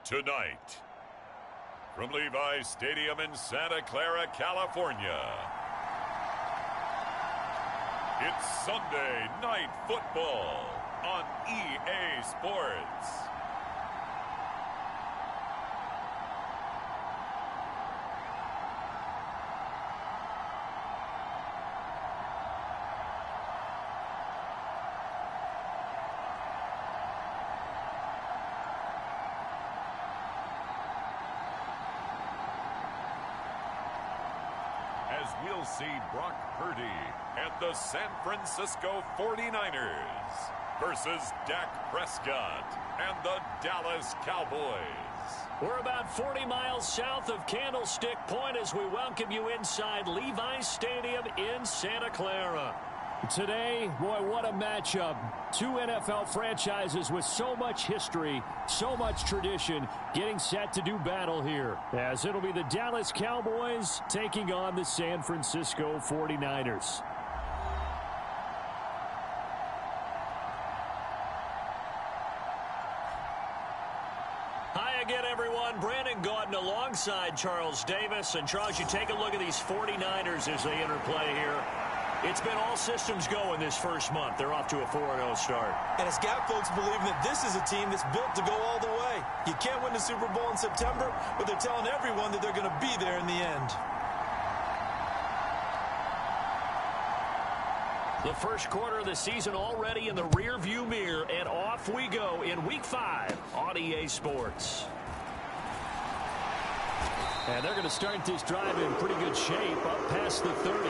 Tonight, from Levi's Stadium in Santa Clara, California, it's Sunday Night Football on EA Sports. As we'll see Brock Purdy and the San Francisco 49ers versus Dak Prescott and the Dallas Cowboys. We're about 40 miles south of Candlestick Point as we welcome you inside Levi's Stadium in Santa Clara. Today, boy, what a matchup. Two NFL franchises with so much history, so much tradition, getting set to do battle here. As it'll be the Dallas Cowboys taking on the San Francisco 49ers. Hi again, everyone. Brandon Gaudin alongside Charles Davis. And Charles, you take a look at these 49ers as they interplay here. It's been all systems go in this first month. They're off to a 4-0 start. And it's got folks believing that this is a team that's built to go all the way. You can't win the Super Bowl in September, but they're telling everyone that they're going to be there in the end. The first quarter of the season already in the rearview mirror, and off we go in Week 5 on EA Sports. And they're going to start this drive in pretty good shape up past the 30.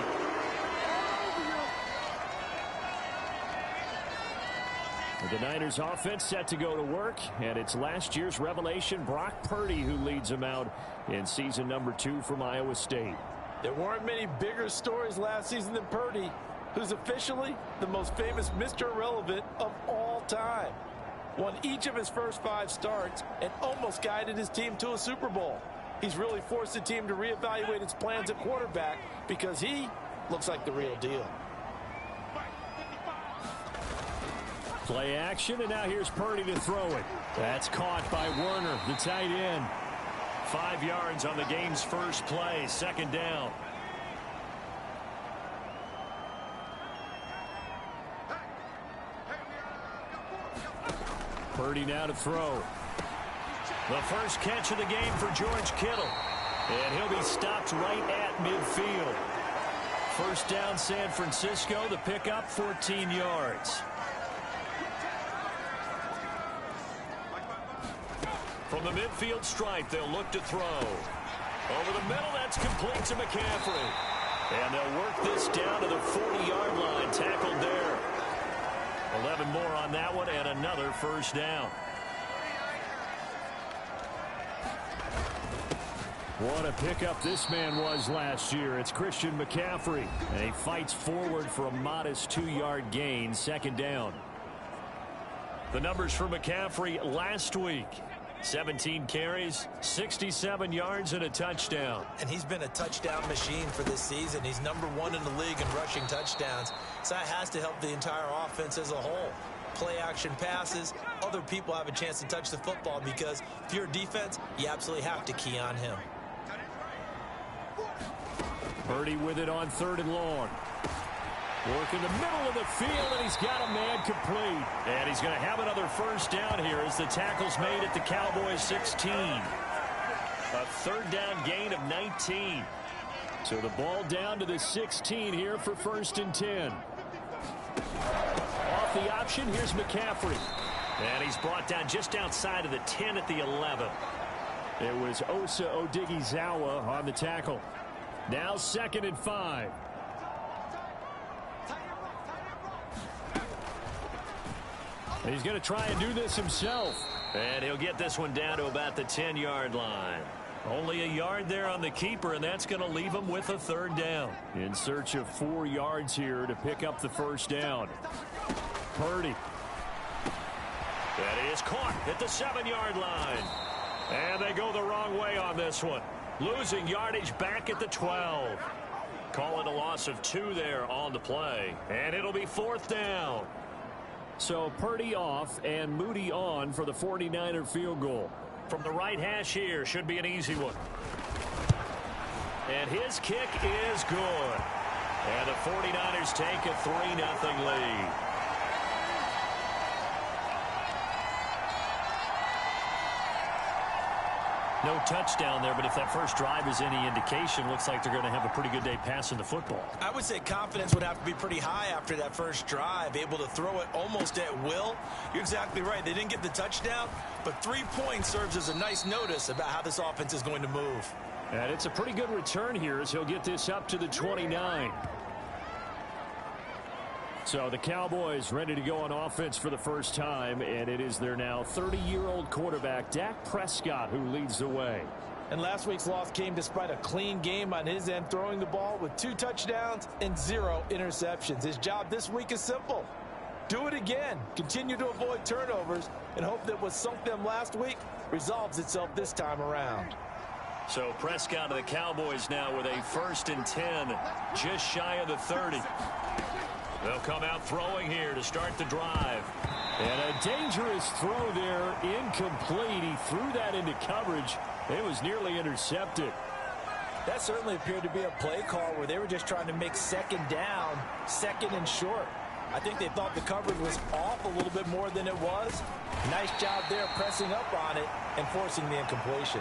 The Niners offense set to go to work, and it's last year's revelation, Brock Purdy, who leads them out in season number 2 from Iowa State. There weren't many bigger stories last season than Purdy, who's officially the most famous Mr. Irrelevant of all time. Won each of his first 5 starts and almost guided his team to a Super Bowl. He's really forced the team to reevaluate its plans at quarterback because he looks like the real deal. Play action, and now here's Purdy to throw it. That's caught by Werner, the tight end. 5 yards on the game's first play, second down. Purdy now to throw. The first catch of the game for George Kittle. And he'll be stopped right at midfield. First down, San Francisco. The pickup, 14 yards. From the midfield stripe, they'll look to throw. Over the middle, that's complete to McCaffrey. And they'll work this down to the 40-yard line, tackled there. 11 more on that one, and another first down. What a pickup this man was last year. It's Christian McCaffrey. And he fights forward for a modest 2-yard gain, second down. The numbers for McCaffrey last week. 17 carries, 67 yards, and a touchdown. And he's been a touchdown machine for this season. He's number 1 in the league in rushing touchdowns. So that has to help the entire offense as a whole. Play action passes, other people have a chance to touch the football because if you're a defense, you absolutely have to key on him. Purdy with it on 3rd and long. Work in the middle of the field, and he's got a man complete. And he's going to have another first down here as the tackle's made at the Cowboys 16. A third down gain of 19. So the ball down to the 16 here for 1st and 10. Off the option, here's McCaffrey. And he's brought down just outside of the 10 at the 11. It was Osa Odighizuwa on the tackle. Now 2nd and 5. He's going to try and do this himself. And he'll get this one down to about the 10-yard line. Only a yard there on the keeper, and that's going to leave him with a 3rd down. In search of 4 yards here to pick up the first down. Purdy. That is caught at the 7-yard line. And they go the wrong way on this one. Losing yardage back at the 12. Call it a loss of 2 there on the play. And it'll be 4th down. So Purdy off and Moody on for the 49er field goal. From the right hash here, should be an easy one. And his kick is good. And the 49ers take a 3-0 lead. No touchdown there, but if that first drive is any indication, looks like they're going to have a pretty good day passing the football. I would say confidence would have to be pretty high after that first drive, able to throw it almost at will. You're exactly right. They didn't get the touchdown, but 3 points serves as a nice notice about how this offense is going to move. And it's a pretty good return here as he'll get this up to the 29. So the Cowboys ready to go on offense for the first time, and it is their now 30-year-old quarterback, Dak Prescott, who leads the way. And last week's loss came despite a clean game on his end, throwing the ball with 2 touchdowns and 0 interceptions. His job this week is simple. Do it again. Continue to avoid turnovers and hope that what sunk them last week resolves itself this time around. So Prescott of the Cowboys now with a 1st and 10, just shy of the 30. They'll come out throwing here to start the drive. And a dangerous throw there, incomplete. He threw that into coverage. It was nearly intercepted. That certainly appeared to be a play call where they were just trying to make second down, second and short. I think they thought the coverage was off a little bit more than it was. Nice job there pressing up on it and forcing the incompletion.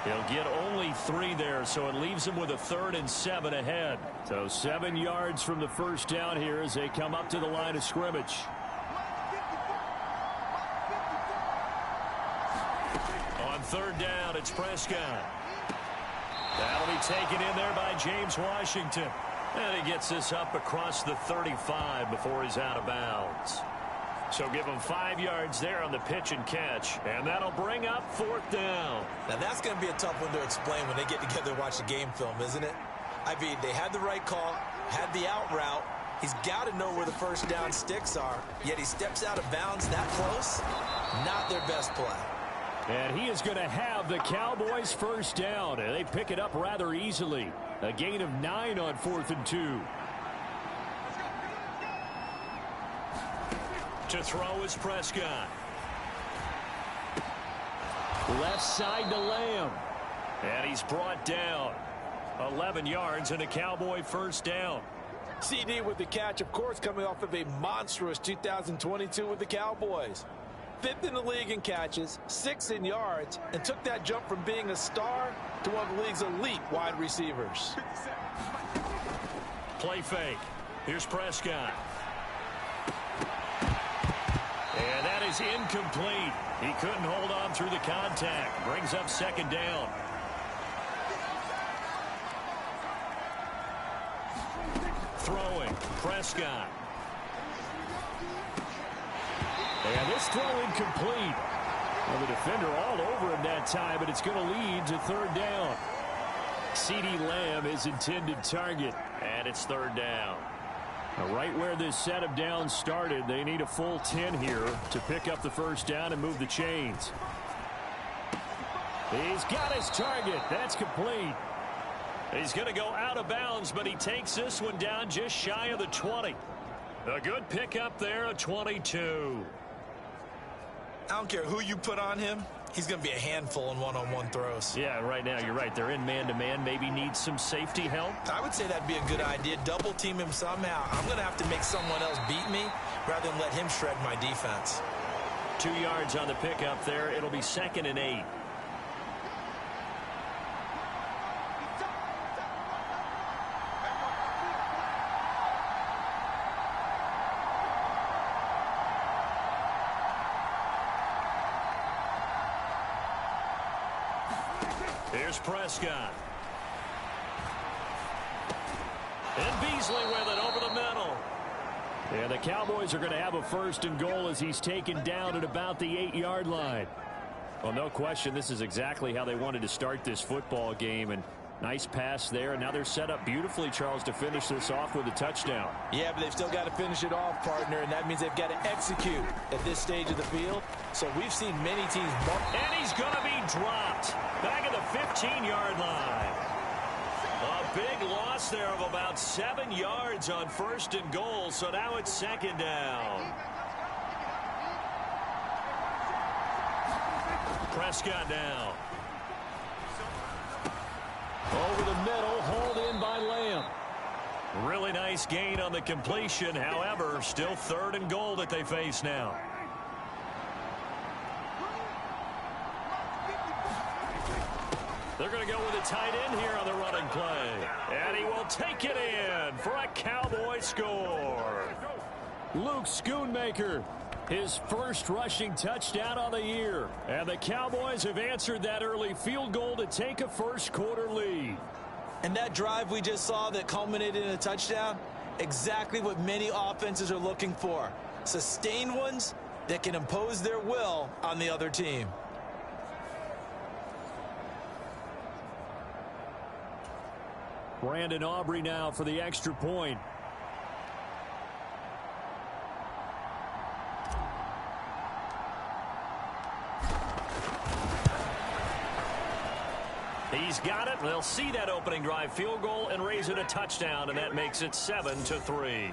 He'll get only 3 there, so it leaves him with a 3rd and 7 ahead. So 7 yards from the first down here as they come up to the line of scrimmage. On 3rd down, it's Prescott. That'll be taken in there by James Washington. And he gets this up across the 35 before he's out of bounds. So give him 5 yards there on the pitch and catch. And that'll bring up 4th down. Now that's going to be a tough one to explain when they get together and watch the game film, isn't it? I mean, they had the right call, had the out route. He's got to know where the first down sticks are, yet he steps out of bounds that close. Not their best play. And he is going to have the Cowboys' first down. And they pick it up rather easily. A gain of 9 on 4th and 2. To throw is Prescott. Left side to Lamb. And he's brought down. 11 yards and a Cowboy first down. CD with the catch, of course, coming off of a monstrous 2022 with the Cowboys. 5th in the league in catches, 6th in yards, and took that jump from being a star to one of the league's elite wide receivers. Play fake. Here's Prescott. And that is incomplete. He couldn't hold on through the contact. Brings up 2nd down. Throwing. Prescott. And this throw incomplete. Well, the defender all over him that time, but it's going to lead to 3rd down. CeeDee Lamb is intended target, and it's 3rd down. Now, right where this set of downs started, they need a full 10 here to pick up the first down and move the chains. He's got his target. That's complete. He's going to go out of bounds, but he takes this one down just shy of the 20. A good pickup there, a 22. I don't care who you put on him. He's going to be a handful in one-on-one throws. Yeah, right now you're right. They're in man-to-man. Maybe needs some safety help. I would say that'd be a good idea. Double team him somehow. I'm going to have to make someone else beat me rather than let him shred my defense. 2 yards on the pickup there. It'll be 2nd and 8. Here's Prescott. And Beasley with it over the middle. And the Cowboys are going to have a 1st and goal as he's taken down at about the 8-yard line. Well, no question, this is exactly how they wanted to start this football game. And nice pass there. And now they're set up beautifully, Charles, to finish this off with a touchdown. Yeah, but they've still got to finish it off, partner, and that means they've got to execute at this stage of the field. So we've seen many teams bump. And he's going to be dropped back at the 15-yard line. A big loss there of about 7 yards on 1st and goal, so now it's 2nd down. Prescott now. Over the middle, hauled in by Lamb. Really nice gain on the completion. However, still 3rd and goal that they face now. They're going to go with a tight end here on the running play. And he will take it in for a Cowboy score. Luke Schoonmaker, his first rushing touchdown on the year. And the Cowboys have answered that early field goal to take a first-quarter lead. And that drive we just saw that culminated in a touchdown, exactly what many offenses are looking for. Sustained ones that can impose their will on the other team. Brandon Aubrey now for the extra point. He's got it. They'll see that opening drive field goal and raise it a touchdown, and that makes it 7-3.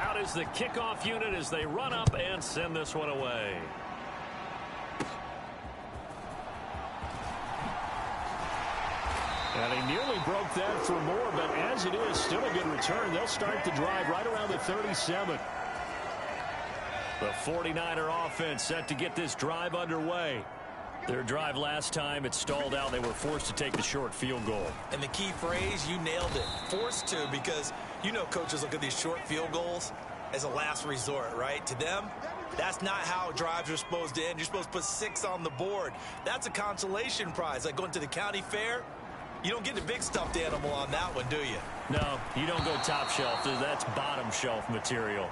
Out is the kickoff unit as they run up and send this one away. And he nearly broke that for more, but as it is, still a good return. They'll start the drive right around the 37. The 49er offense set to get this drive underway. Their drive last time, it stalled out. They were forced to take the short field goal. And the key phrase, you nailed it. Forced to, because you know coaches look at these short field goals as a last resort, right? To them, that's not how drives are supposed to end. You're supposed to put 6 on the board. That's a consolation prize, like going to the county fair. You don't get the big stuffed animal on that one, do you? No, you don't go top shelf. That's bottom shelf material.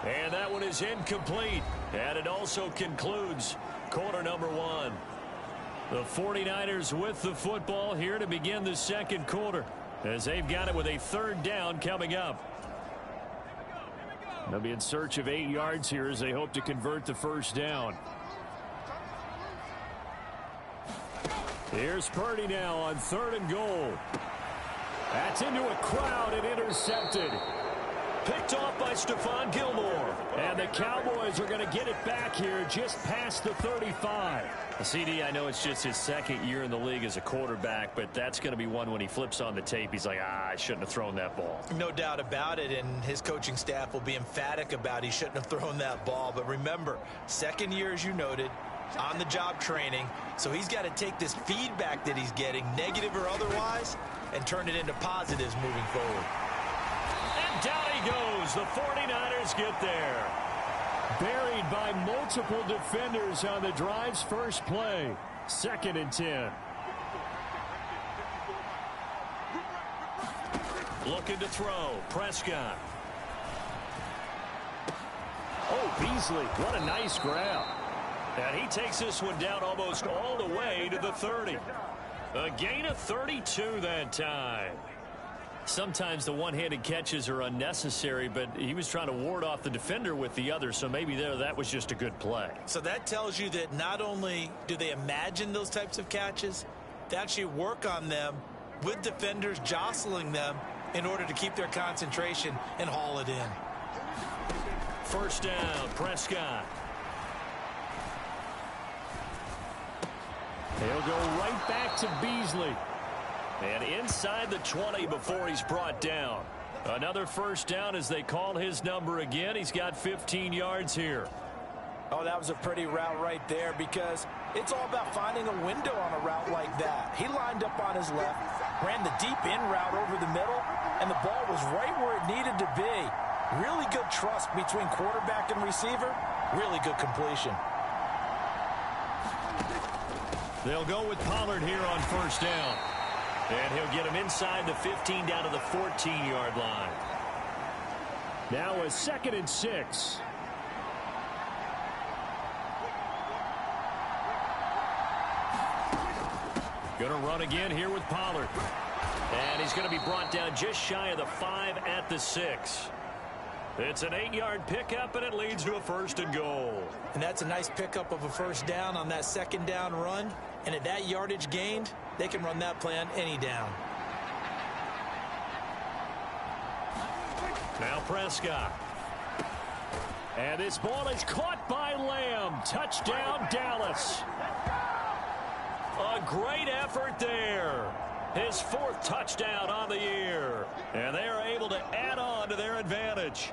And that one is incomplete. And it also concludes quarter number 1. The 49ers with the football here to begin the second quarter, as they've got it with a 3rd down coming up. They'll be in search of 8 yards here as they hope to convert the first down. Here's Purdy now on 3rd and goal. That's into a crowd and intercepted. Picked off by Stephon Gilmore. And the Cowboys are going to get it back here just past the 35. CD, I know it's just his 2nd year in the league as a quarterback, but that's going to be one when he flips on the tape. He's like, I shouldn't have thrown that ball. No doubt about it, and his coaching staff will be emphatic about he shouldn't have thrown that ball. But remember, 2nd year, as you noted, on-the-job training, so he's got to take this feedback that he's getting, negative or otherwise, and turn it into positives moving forward. And down he goes. The 49ers get there. Buried by multiple defenders on the drive's first play. 2nd and 10. Looking to throw. Prescott. Oh, Beasley. What a nice grab. And he takes this one down almost all the way to the 30. A gain of 32 that time. Sometimes the one-handed catches are unnecessary, but he was trying to ward off the defender with the other, so maybe that was just a good play. So that tells you that not only do they imagine those types of catches, they actually work on them with defenders jostling them in order to keep their concentration and haul it in. First down, Prescott. He'll go right back to Beasley. And inside the 20 before he's brought down. Another first down as they call his number again. He's got 15 yards here. Oh, that was a pretty route right there, because it's all about finding a window on a route like that. He lined up on his left, ran the deep in route over the middle, and the ball was right where it needed to be. Really good trust between quarterback and receiver. Really good completion. They'll go with Pollard here on first down. And he'll get him inside the 15 down to the 14-yard line. Now a 2nd and 6. Going to run again here with Pollard. And he's going to be brought down just shy of the 5 at the 6. It's an 8-yard pickup, and it leads to a 1st and goal. And that's a nice pickup of a 1st down on that 2nd down run. And at that yardage gained, they can run that play on any down. Now Prescott. And this ball is caught by Lamb. Touchdown, Dallas. A great effort there. His 4th touchdown on the year. And they are able to add on to their advantage.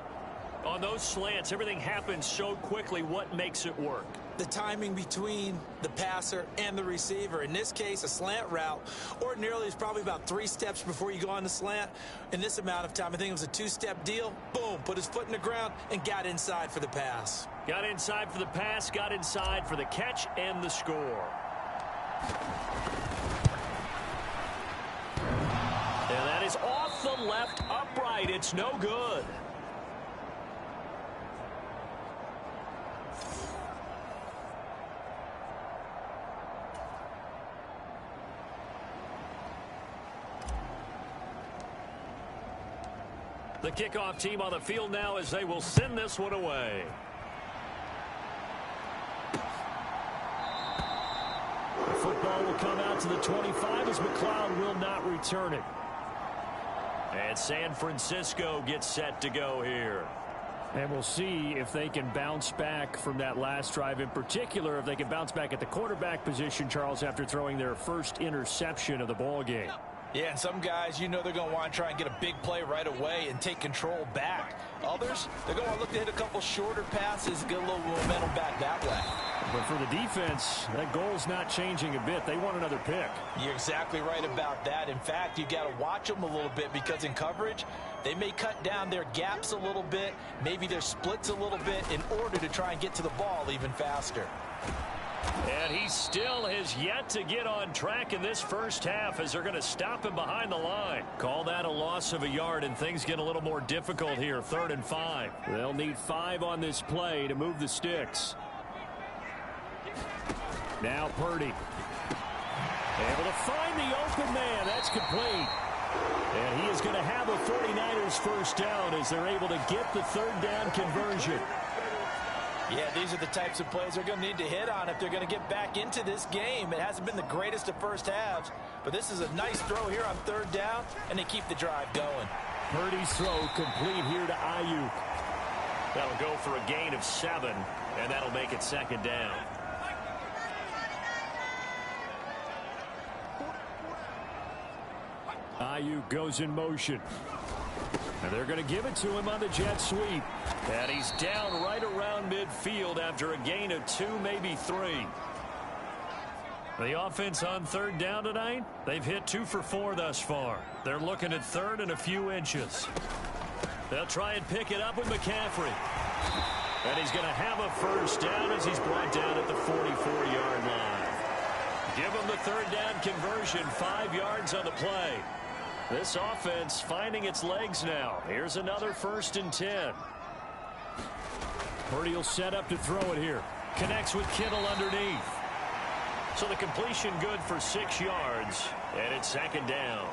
On those slants, everything happens so quickly. What makes it work? The timing between the passer and the receiver. In this case, a slant route ordinarily is probably about 3 steps before you go on the slant. In this amount of time, I think it was a 2-step deal. Boom, put his foot in the ground and got inside for the pass. Got inside for the pass, got inside for the catch and the score. And that is off the left upright. It's no good. The kickoff team on the field now as they will send this one away. The football will come out to the 25 as McLeod will not return it. And San Francisco gets set to go here. And we'll see if they can bounce back from that last drive. In particular, if they can bounce back at the quarterback position, Charles, after throwing their first interception of the ball game. Yeah, and some guys, you know they're going to want to try and get a big play right away and take control back. Others, they're going to want to look to hit a couple shorter passes, get a little momentum back that way. But for the defense, that goal's not changing a bit. They want another pick. You're exactly right about that. In fact, you got to watch them a little bit because in coverage, they may cut down their gaps a little bit, maybe their splits a little bit in order to try and get to the ball even faster. And he still has yet to get on track in this first half as they're going to stop him behind the line. Call that a loss of a yard, and things get a little more difficult here. 3rd and 5. They'll need 5 on this play to move the sticks. Now Purdy. Able to find the open man. That's complete. And he is going to have a 49ers first down as they're able to get the 3rd down conversion. Yeah, these are the types of plays they're going to need to hit on if they're going to get back into this game. It hasn't been the greatest of first halves, but this is a nice throw here on 3rd down, and they keep the drive going. Purdy's throw complete here to Ayuk. That'll go for a gain of 7, and that'll make it 2nd down. Ayuk goes in motion. And they're going to give it to him on the jet sweep. And he's down right around midfield after a gain of 2, maybe 3. The offense on 3rd down tonight, they've hit 2 for 4 thus far. They're looking at 3rd and a few inches. They'll try and pick it up with McCaffrey. And he's going to have a first down as he's brought down at the 44-yard line. Give him the 3rd down conversion, 5 yards on the play. This offense finding its legs now. Here's another 1st and 10. Purdy will set up to throw it here. Connects with Kittle underneath. So the completion good for 6 yards. And it's 2nd down.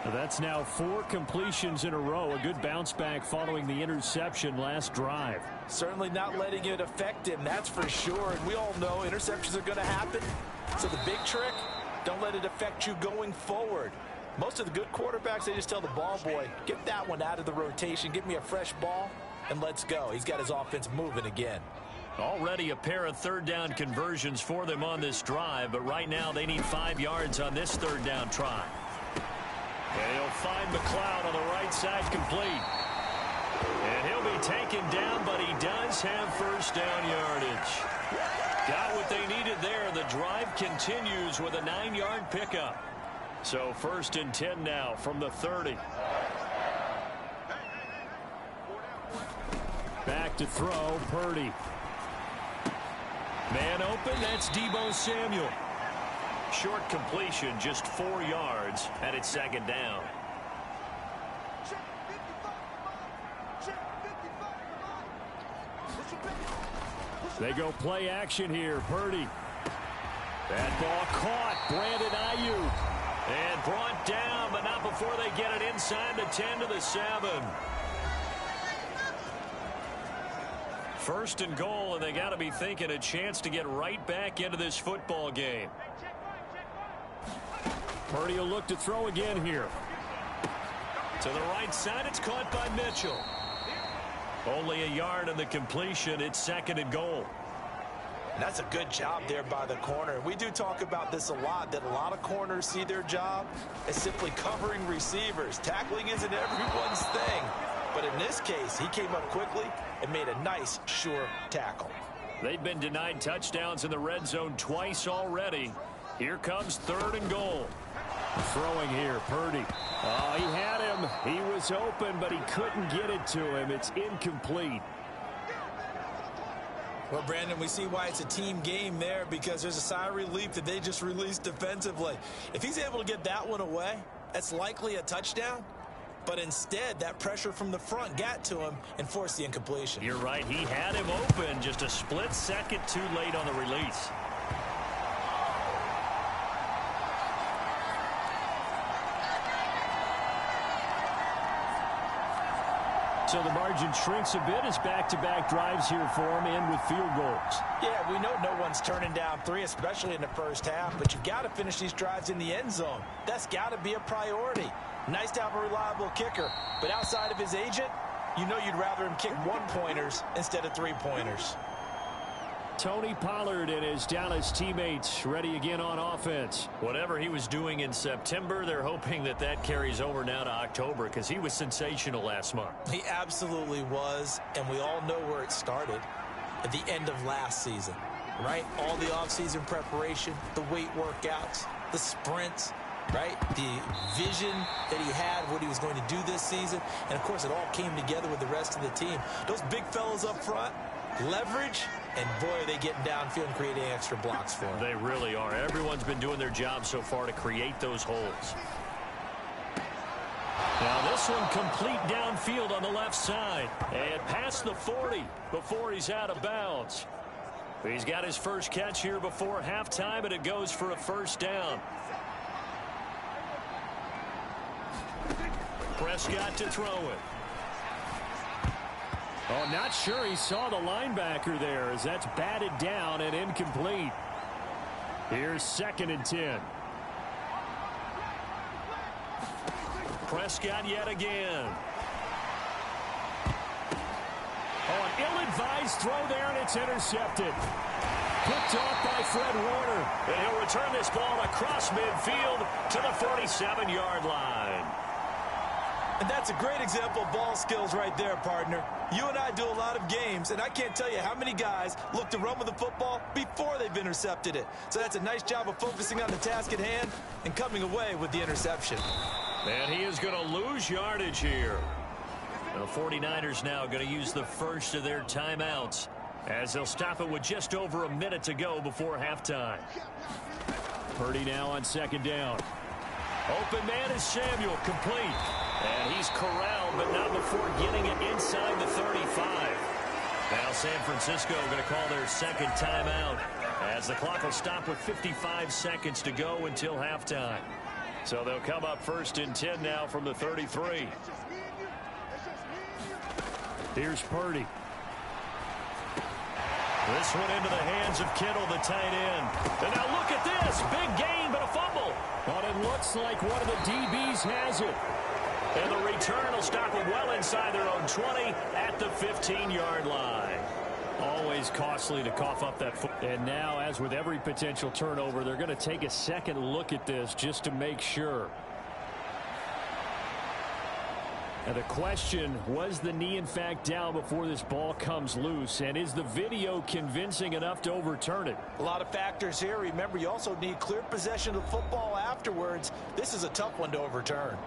That's now 4 completions in a row. A good bounce back following the interception last drive. Certainly not letting it affect him, that's for sure. And we all know interceptions are going to happen. So the big trick, don't let it affect you going forward. Most of the good quarterbacks, they just tell the ball boy, get that one out of the rotation, give me a fresh ball, and let's go. He's got his offense moving again. Already a pair of 3rd down conversions for them on this drive, but right now they need 5 yards on this 3rd down try. And he'll find McLeod on the right side complete. And he'll be taken down, but he does have 1st down yardage. Got what they needed there. The drive continues with a 9-yard pickup. So 1st and 10 now from the 30. Back to throw, Purdy. Man open, that's Deebo Samuel. Short completion, just 4 yards, and it's 2nd down. They go play action here, Purdy. That ball caught, Brandon Ayuk. And brought down, but not before they get it inside the 10 to the 7. First and goal, and they got to be thinking a chance to get right back into this football game. Purdy will look to throw again here. To the right side, it's caught by Mitchell. Only a yard on the completion. It's second and goal. And that's a good job there by the corner. We do talk about this a lot, that a lot of corners see their job as simply covering receivers. Tackling isn't everyone's thing. But in this case, he came up quickly and made a nice, sure tackle. They've been denied touchdowns in the red zone twice already. Here comes third and goal. Throwing here, Purdy. Oh, he had him. He was open, but he couldn't get it to him. It's incomplete. Well, Brandon, we see why it's a team game there, because there's a sigh of relief that they just released defensively. If he's able to get that one away, that's likely a touchdown. But instead, that pressure from the front got to him and forced the incompletion. You're right. He had him open, just a split second too late on the release. So the margin shrinks a bit as back-to-back drives here for him, and with field goals. Yeah, we know no one's turning down 3, especially in the first half, but you've got to finish these drives in the end zone. That's got to be a priority. Nice to have a reliable kicker, but outside of his agent, you know you'd rather him kick 1-pointers instead of 3-pointers. Tony Pollard and his Dallas teammates ready again on offense. Whatever he was doing in September, they're hoping that that carries over now to October, because he was sensational last month. He absolutely was, and we all know where it started at the end of last season, right? All the offseason preparation, the weight workouts, the sprints, right? The vision that he had, what he was going to do this season, and of course it all came together with the rest of the team. Those big fellas up front, leverage, and boy, are they getting downfield and creating extra blocks for him. They really are. Everyone's been doing their job so far to create those holes. Now this one complete downfield on the left side. And past the 40 before he's out of bounds. He's got his first catch here before halftime, and it goes for a first down. Prescott to throw it. Oh, not sure he saw the linebacker there, as that's batted down and incomplete. Here's second and 10. Prescott yet again. Oh, an ill-advised throw there, and it's intercepted. Picked off by Fred Warner. And he'll return this ball across midfield to the 47-yard line. And that's a great example of ball skills right there, partner. You and I do a lot of games, and I can't tell you how many guys look to run with the football before they've intercepted it. So that's a nice job of focusing on the task at hand and coming away with the interception. And he is going to lose yardage here. The 49ers now going to use the first of their timeouts, as they'll stop it with just over a minute to go before halftime. Purdy now on second down. Open man is Samuel, complete. And he's corralled, but not before getting it inside the 35. Now San Francisco going to call their second timeout, as the clock will stop with 55 seconds to go until halftime. So they'll come up first and 10 now from the 33. Here's Purdy. This one into the hands of Kittle, the tight end. And now look at this. Big gain, but a fumble. But it looks like one of the DBs has it. And the return will stop them well inside their own 20 at the 15-yard line. Always costly to cough up that foot. And now, as with every potential turnover, they're going to take a second look at this just to make sure. And the question, was the knee in fact down before this ball comes loose? And is the video convincing enough to overturn it? A lot of factors here. Remember, you also need clear possession of the football afterwards. This is a tough one to overturn.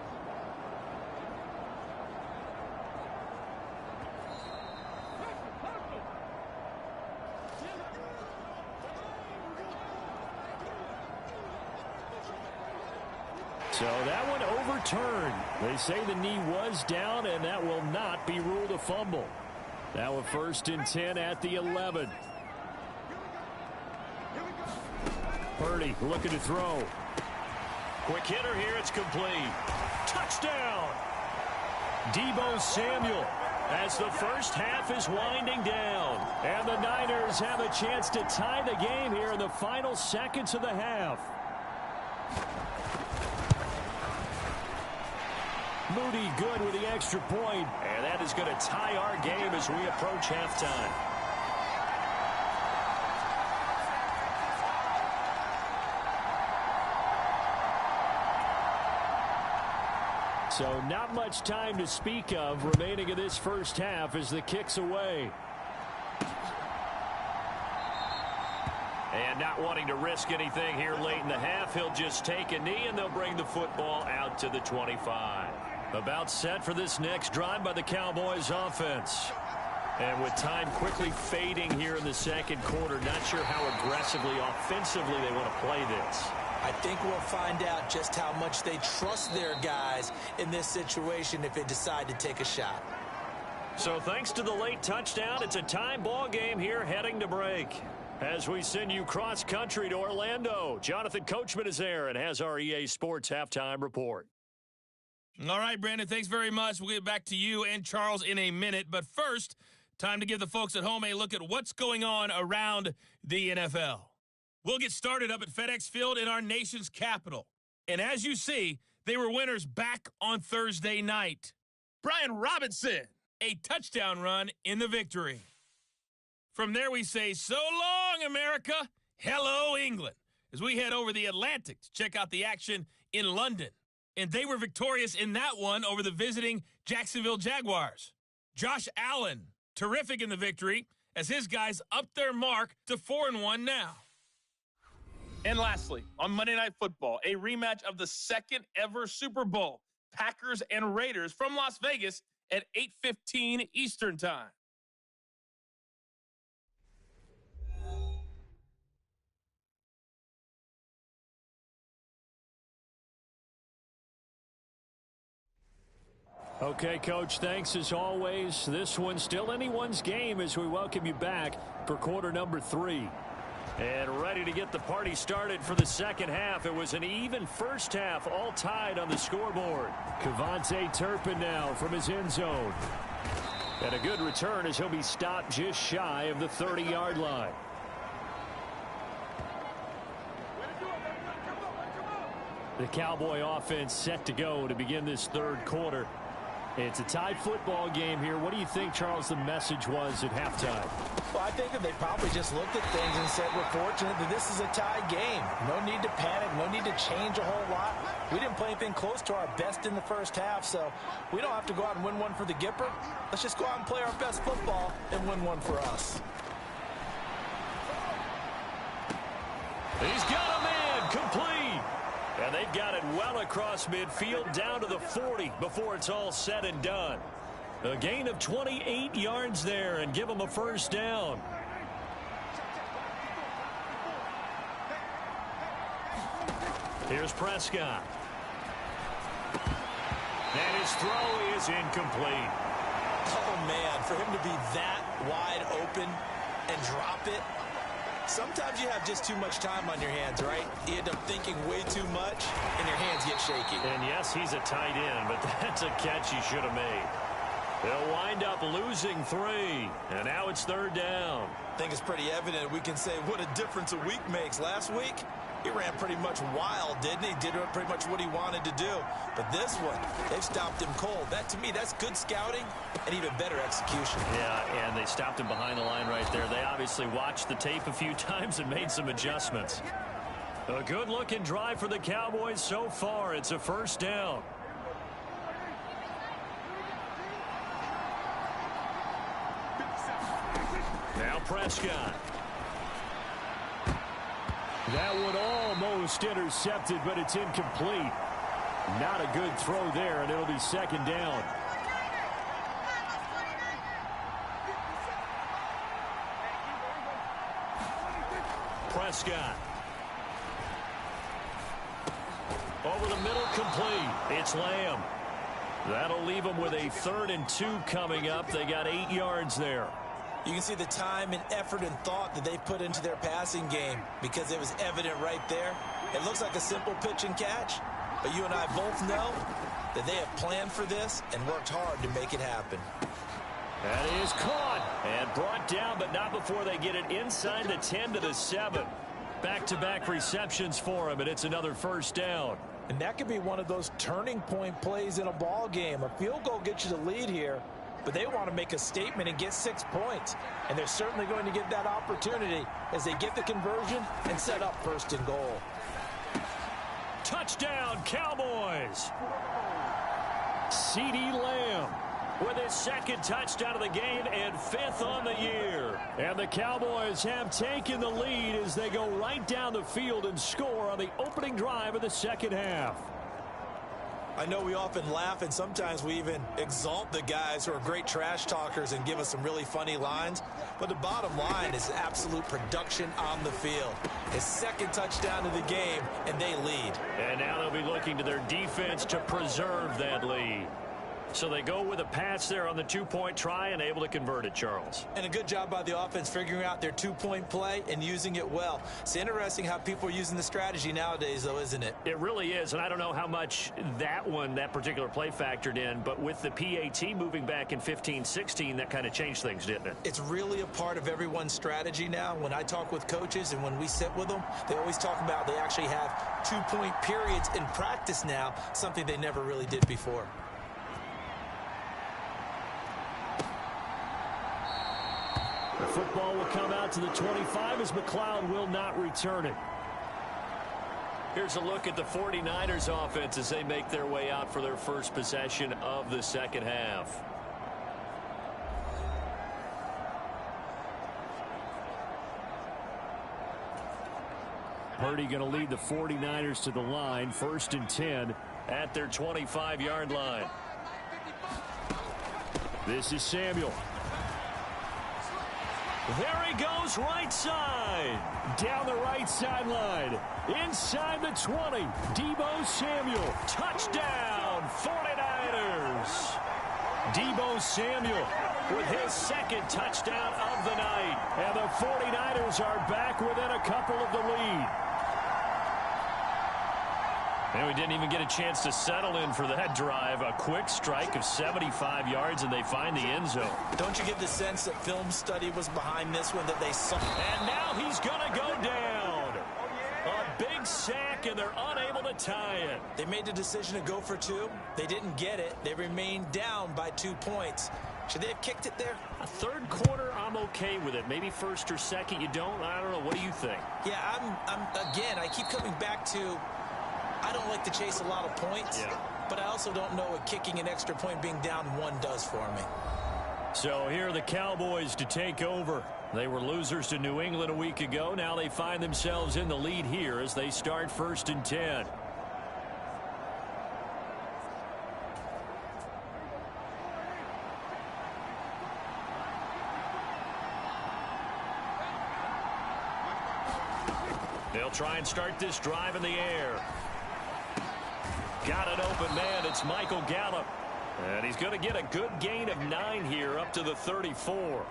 So that one overturned. They say the knee was down, and that will not be ruled a fumble. Now a first and 10 at the 11. Purdy looking to throw. Quick hitter here. It's complete. Touchdown. Deebo Samuel. as the first half is winding down. And the Niners have a chance to tie the game here in the final seconds of the half. Moody good with the extra point, and that is going to tie our game as we approach halftime. So not much time to speak of remaining in this first half as the kick's away. And not wanting to risk anything here late in the half, he'll just take a knee and they'll bring the football out to the 25. About set for this next drive by the Cowboys offense. And with time quickly fading here in the second quarter, not sure how aggressively, offensively they want to play this. I think we'll find out just how much they trust their guys in this situation if they decide to take a shot. So thanks to the late touchdown, it's a tie ball game here heading to break. As we send you cross-country to Orlando, Jonathan Coachman is there and has our EA Sports halftime report. All right, Brandon, thanks very much. We'll get back to you and Charles in a minute. But first, time to give the folks at home a look at what's going on around the NFL. We'll get started up at FedEx Field in our nation's capital. And as you see, they were winners back on Thursday night. Brian Robinson, a touchdown run in the victory. From there we say, so long, America. Hello, England. As we head over the Atlantic to check out the action in London. And they were victorious in that one over the visiting Jacksonville Jaguars. Josh Allen, terrific in the victory, as his guys upped their mark to 4-1 now. And lastly, on Monday Night Football, a rematch of the second ever Super Bowl, Packers and Raiders from Las Vegas at 8:15 Eastern Time. Okay, Coach, thanks as always. This one's still anyone's game as we welcome you back for quarter number 3. And ready to get the party started for the second half. It was an even first half, all tied on the scoreboard. Kevontae Turpin now from his end zone. And a good return as he'll be stopped just shy of the 30-yard line. The Cowboy offense set to go to begin this third quarter. It's a tie football game here. What do you think, Charles, the message was at halftime? Well, I think that they probably just looked at things and said, we're fortunate that this is a tie game. No need to panic. No need to change a whole lot. We didn't play anything close to our best in the first half, so we don't have to go out and win one for the Gipper. Let's just go out and play our best football and win one for us. He's got a man complete. And they've got it well across midfield down to the 40 before it's all said and done. A gain of 28 yards there and give them a first down. Here's Prescott. And his throw is incomplete. Oh, man, for him to be that wide open and drop it. Sometimes you have just too much time on your hands, right? You end up thinking way too much, and your hands get shaky. And yes, he's a tight end, but that's a catch he should have made. They'll wind up losing 3, and now it's third down. I think it's pretty evident we can say what a difference a week makes. Last week, he ran pretty much wild, didn't he? Did pretty much what he wanted to do. But this one, they've stopped him cold. That, to me, that's good scouting and even better execution. Yeah, and they stopped him behind the line right there. They obviously watched the tape a few times and made some adjustments. A good-looking drive for the Cowboys so far. It's a first down. Now Prescott. That one almost intercepted, but it's incomplete. Not a good throw there, and it'll be second down. Prescott. Over the middle, complete. It's Lamb. That'll leave them with a 3rd and 2 coming up. They got 8 yards there. You can see the time and effort and thought that they put into their passing game because it was evident right there. It looks like a simple pitch and catch, but you and I both know that they have planned for this and worked hard to make it happen. That is caught and brought down, but not before they get it inside the 10 to the 7. Back-to-back receptions for him, and it's another first down. And that could be one of those turning point plays in a ball game. A field goal gets you the lead here, but they want to make a statement and get 6 points. And they're certainly going to get that opportunity as they get the conversion and set up first and goal. Touchdown, Cowboys! CeeDee Lamb with his second touchdown of the game and 5th on the year. And the Cowboys have taken the lead as they go right down the field and score on the opening drive of the second half. I know we often laugh and sometimes we even exalt the guys who are great trash talkers and give us some really funny lines. But the bottom line is absolute production on the field. His second touchdown of the game, and they lead. And now they'll be looking to their defense to preserve that lead. So they go with a pass there on the 2-point try and able to convert it, Charles. And a good job by the offense figuring out their 2-point play and using it well. It's interesting how people are using the strategy nowadays, though, isn't it? It really is, and I don't know how much that particular play factored in, but with the PAT moving back in 15-16, that kind of changed things, didn't it? It's really a part of everyone's strategy now. When I talk with coaches and when we sit with them, they always talk about they actually have 2-point periods in practice now, something they never really did before. The football will come out to the 25 as McLeod will not return it. Here's a look at the 49ers offense as they make their way out for their first possession of the second half. Purdy going to lead the 49ers to the line, 1st and 10 at their 25-yard line. This is Samuel. There he goes, right side. Down the right sideline. Inside the 20. Deebo Samuel. Touchdown, 49ers. Deebo Samuel with his second touchdown of the night. And the 49ers are back within a couple of the lead. And we didn't even get a chance to settle in for that drive. A quick strike of 75 yards, and they find the end zone. Don't you get the sense that film study was behind this one, that they saw? And now he's going to go down. A big sack, and they're unable to tie it. They made the decision to go for 2. They didn't get it. They remained down by 2 points. Should they have kicked it there? A third quarter, I'm okay with it. Maybe first or second, you don't. I don't know. What do you think? Yeah, again, I keep coming back to, I don't like to chase a lot of points, but I also don't know what kicking an extra point being down 1 does for me. So here are the Cowboys to take over. They were losers to New England a week ago. Now they find themselves in the lead here as they start 1st and 10. They'll try and start this drive in the air. Got an open man. It's Michael Gallup. And he's going to get a good gain of 9 here up to the 34.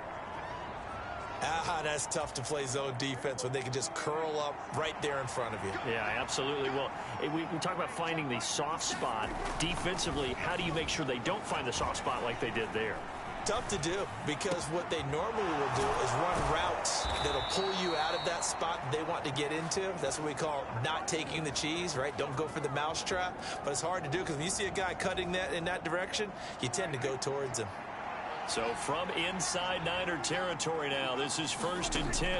That's tough to play zone defense when they can just curl up right there in front of you. Yeah, absolutely. Well, we talk about finding the soft spot. Defensively, how do you make sure they don't find the soft spot like they did there? Tough to do, because what they normally will do is run routes that'll pull you out of that spot they want to get into. That's what we call not taking the cheese, right? Don't go for the mousetrap. But it's hard to do because when you see a guy cutting that in that direction, you tend to go towards him. So from inside Niner territory now, this is 1st and 10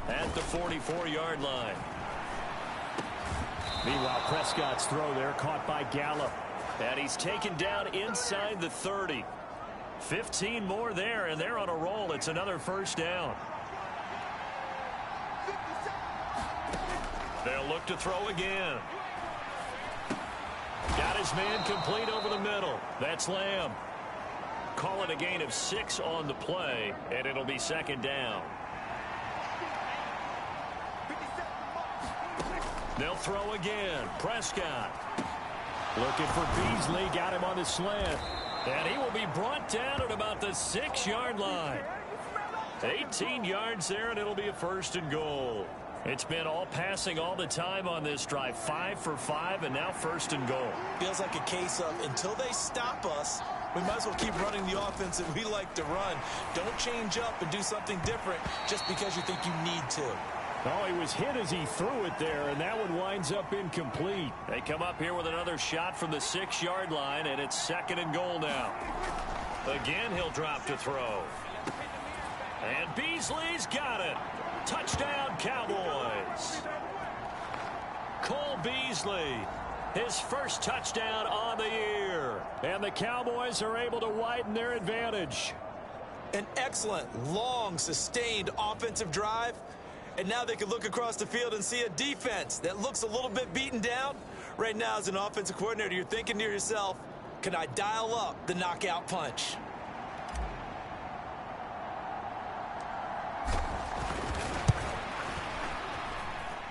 at the 44-yard line. Meanwhile, Prescott's throw there caught by Gallup. And he's taken down inside the 30. 15 more there, and they're on a roll. It's another first down. They'll look to throw again. Got his man complete over the middle. That's Lamb. Call it a gain of 6 on the play, and it'll be 2nd down. They'll throw again. Prescott. Looking for Beasley. Got him on the slant. And he will be brought down at about the 6-yard line. 18 yards there, and it'll be a 1st and goal. It's been all passing all the time on this drive. 5 for 5, and now 1st and goal. Feels like a case of until they stop us, we might as well keep running the offense that we like to run. Don't change up and do something different just because you think you need to. Oh, he was hit as he threw it there, and that one winds up incomplete. They come up here with another shot from the 6-yard line, and it's 2nd and goal now. Again, he'll drop to throw. And Beasley's got it. Touchdown, Cowboys. Cole Beasley, his first touchdown on the year. And the Cowboys are able to widen their advantage. An excellent, long, sustained offensive drive. And now they can look across the field and see a defense that looks a little bit beaten down. Right now, as an offensive coordinator, you're thinking to yourself, can I dial up the knockout punch?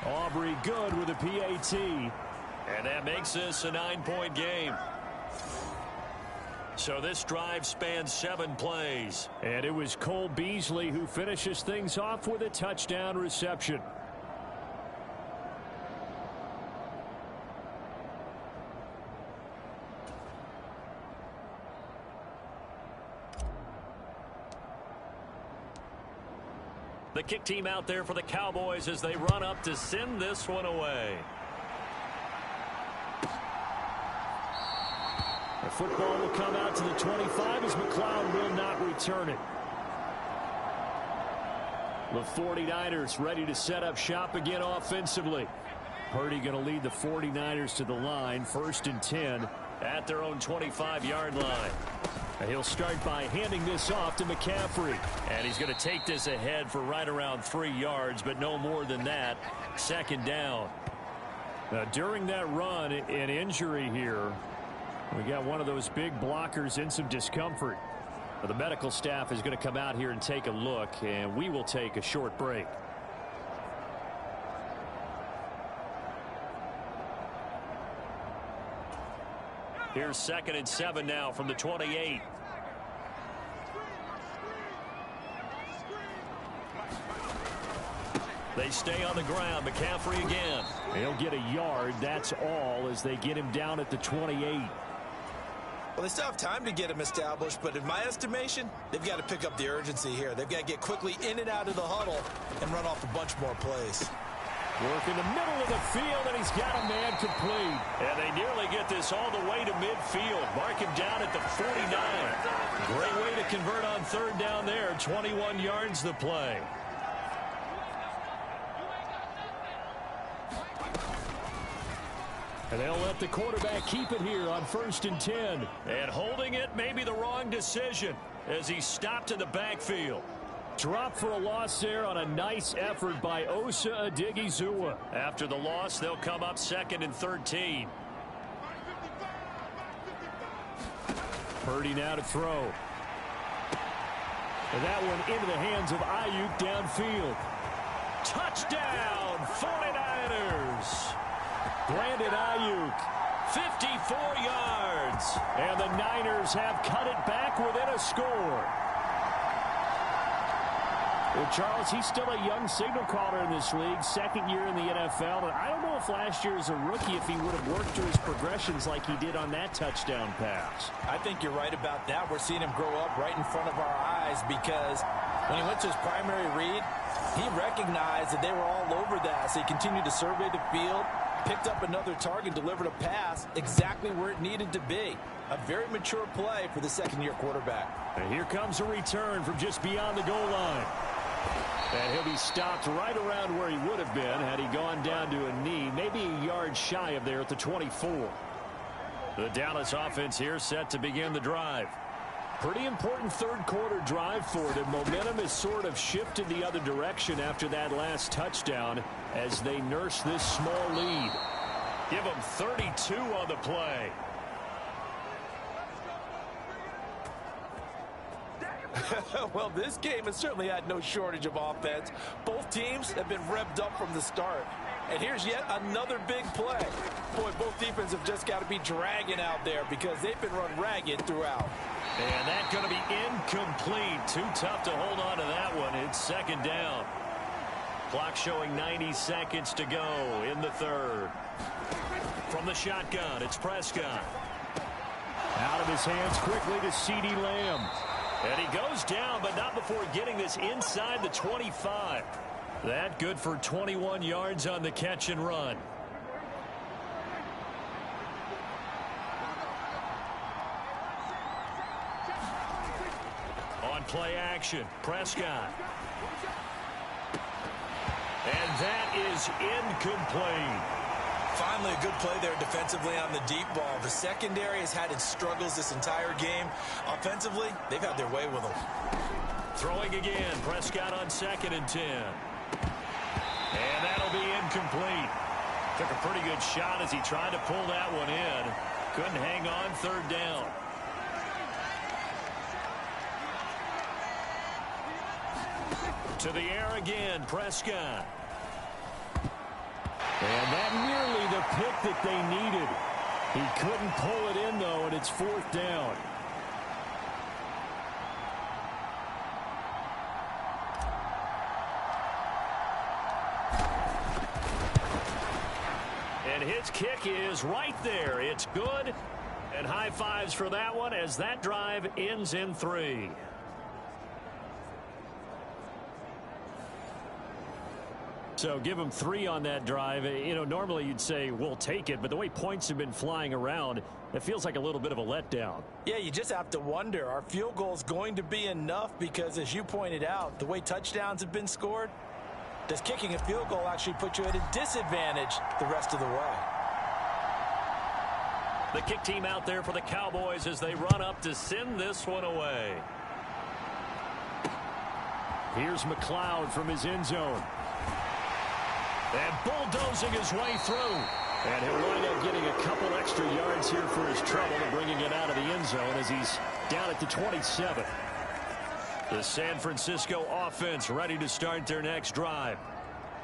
Aubrey good with a PAT. And that makes this a 9-point game. So this drive spans 7 plays. And it was Cole Beasley who finishes things off with a touchdown reception. The kick team out there for the Cowboys as they run up to send this one away. The football will come out to the 25 as McLeod will not return it. The 49ers ready to set up shop again offensively. Purdy going to lead the 49ers to the line, 1st and 10 at their own 25-yard line. And he'll start by handing this off to McCaffrey. And he's going to take this ahead for right around 3 yards, but no more than that. 2nd down. Now, during that run, an injury here. We got one of those big blockers in some discomfort. The medical staff is going to come out here and take a look, and we will take a short break. Here's 2nd and 7 now from the 28. They stay on the ground. McCaffrey again. He'll get a yard. That's all as they get him down at the 28. Well, they still have time to get him established, but in my estimation, they've got to pick up the urgency here. They've got to get quickly in and out of the huddle and run off a bunch more plays. Work in the middle of the field, and he's got a man complete. And they nearly get this all the way to midfield. Mark him down at the 49. Great way to convert on 3rd down there. 21 yards the play. And they'll let the quarterback keep it here on 1st and 10. And holding it may be the wrong decision as he stopped in the backfield. Drop for a loss there on a nice effort by Osa Odighizuwa. After the loss, they'll come up 2nd and 13. Purdy now to throw. And that one into the hands of Ayuk downfield. Touchdown, 49ers. Brandon Ayuk, 54 yards. And the Niners have cut it back within a score. Well, Charles, he's still a young signal caller in this league, 2nd year in the NFL. But I don't know if last year as a rookie, if he would have worked through his progressions like he did on that touchdown pass. I think you're right about that. We're seeing him grow up right in front of our eyes because when he went to his primary read, he recognized that they were all over that. So he continued to survey the field, picked up another target, delivered a pass exactly where it needed to be. A very mature play for the 2nd-year quarterback. And here comes a return from just beyond the goal line. And he'll be stopped right around where he would have been had he gone down to a knee, maybe a yard shy of there at the 24. The Dallas offense here set to begin the drive. Pretty important 3rd quarter drive for them. Momentum has sort of shifted the other direction after that last touchdown as they nurse this small lead. Give them 32 on the play. Well, this game has certainly had no shortage of offense. Both teams have been revved up from the start. And here's yet another big play. Boy, both defenses have just got to be dragging out there because they've been run ragged throughout. And that's going to be incomplete. Too tough to hold on to that one. It's 2nd down. Clock showing 90 seconds to go in the third. From the shotgun, it's Prescott. Out of his hands quickly to CeeDee Lamb. And he goes down, but not before getting this inside the 25. That good for 21 yards on the catch and run. On play action, Prescott. And that is incomplete. Finally, a good play there defensively on the deep ball. The secondary has had its struggles this entire game. Offensively, they've had their way with them. Throwing again, Prescott on 2nd and 10. And that'll be incomplete. Took a pretty good shot as he tried to pull that one in. Couldn't hang on 3rd down. To the air again, Prescott. And that nearly the pick that they needed. He couldn't pull it in, though, and it's 4th down. And his kick is right there. It's good. And high fives for that one as that drive ends in 3. So give him 3 on that drive. You know, normally you'd say, we'll take it. But the way points have been flying around, it feels like a little bit of a letdown. Yeah, you just have to wonder, are field goals going to be enough? Because as you pointed out, the way touchdowns have been scored, does kicking a field goal actually put you at a disadvantage the rest of the way? The kick team out there for the Cowboys as they run up to send this one away. Here's McLeod from his end zone. And bulldozing his way through. And he'll wind up getting a couple extra yards here for his trouble and bringing it out of the end zone as he's down at the 27. The San Francisco offense ready to start their next drive.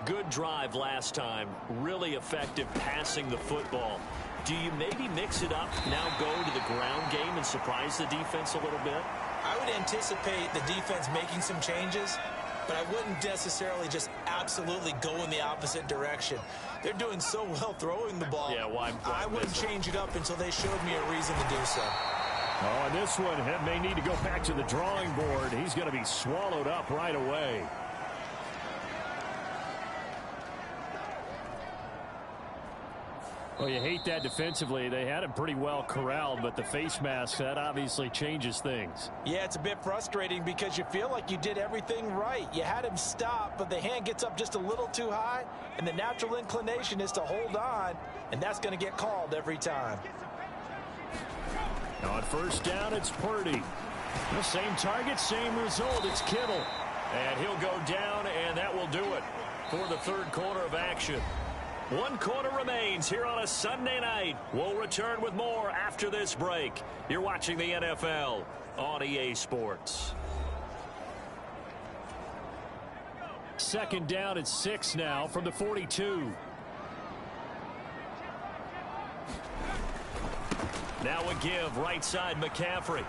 Good drive last time. Really effective passing the football. Do you maybe mix it up, now go to the ground game and surprise the defense a little bit? I would anticipate the defense making some changes, but I wouldn't necessarily just absolutely go in the opposite direction. They're doing so well throwing the ball. Yeah, why I wouldn't change it up until they showed me a reason to do so. Oh, and this one may need to go back to the drawing board. He's going to be swallowed up right away. Well, you hate that defensively. They had him pretty well corralled, but the face mask, that obviously changes things. Yeah, it's a bit frustrating because you feel like you did everything right. You had him stop, but the hand gets up just a little too high, and the natural inclination is to hold on, and that's going to get called every time. On 1st down, it's Purdy. The same target, same result. It's Kittle. And he'll go down, and that will do it for the 3rd quarter of action. 1 quarter remains here on a Sunday night. We'll return with more after this break. You're watching the NFL on EA Sports. 2nd down at 6 now from the 42. Now a give, right side, McCaffrey.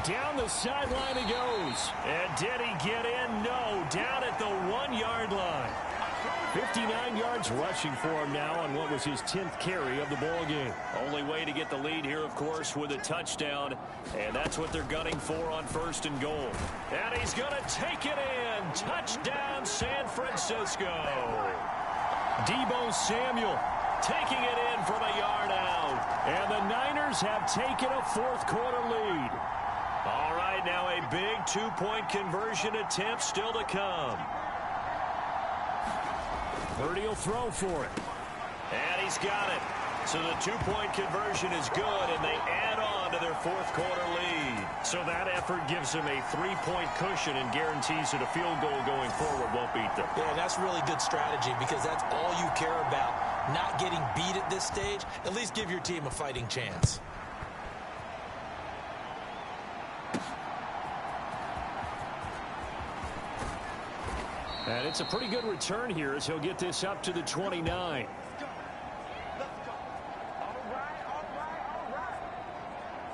Down the sideline he goes. And did he get in? No. Down at the 1-yard line. 59 yards rushing for him now on what was his 10th carry of the ball game. Only way to get the lead here, of course, with a touchdown. And that's what they're gunning for on 1st and goal. And he's going to take it in. Touchdown, San Francisco. Deebo Samuel taking it in from a yard out. And the Niners have taken a 4th quarter lead. All right, now a big 2-point conversion attempt still to come. Purdy will throw for it. And he's got it. So the 2-point conversion is good, and they add on to their 4th quarter lead. So that effort gives them a 3-point cushion and guarantees that a field goal going forward won't beat them. Yeah, that's really good strategy because that's all you care about. Not getting beat at this stage. At least give your team a fighting chance. And it's a pretty good return here as he'll get this up to the 29.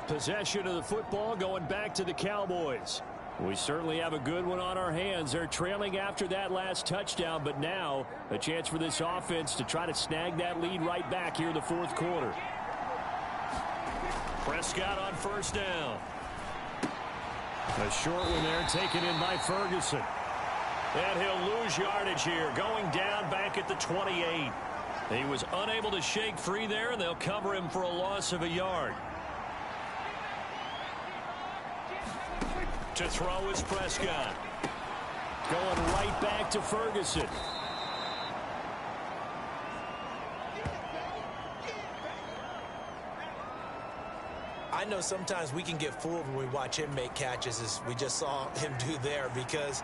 Possession of the football going back to the Cowboys. We certainly have a good one on our hands. They're trailing after that last touchdown, but now a chance for this offense to try to snag that lead right back here in the fourth quarter. Prescott on first down. A short one there taken in by Ferguson. And he'll lose yardage here, going down back at the 28. He was unable to shake free there, and they'll cover him for a loss of a yard. To throw is Prescott. Going right back to Ferguson. I know sometimes we can get fooled when we watch him make catches, as we just saw him do there, because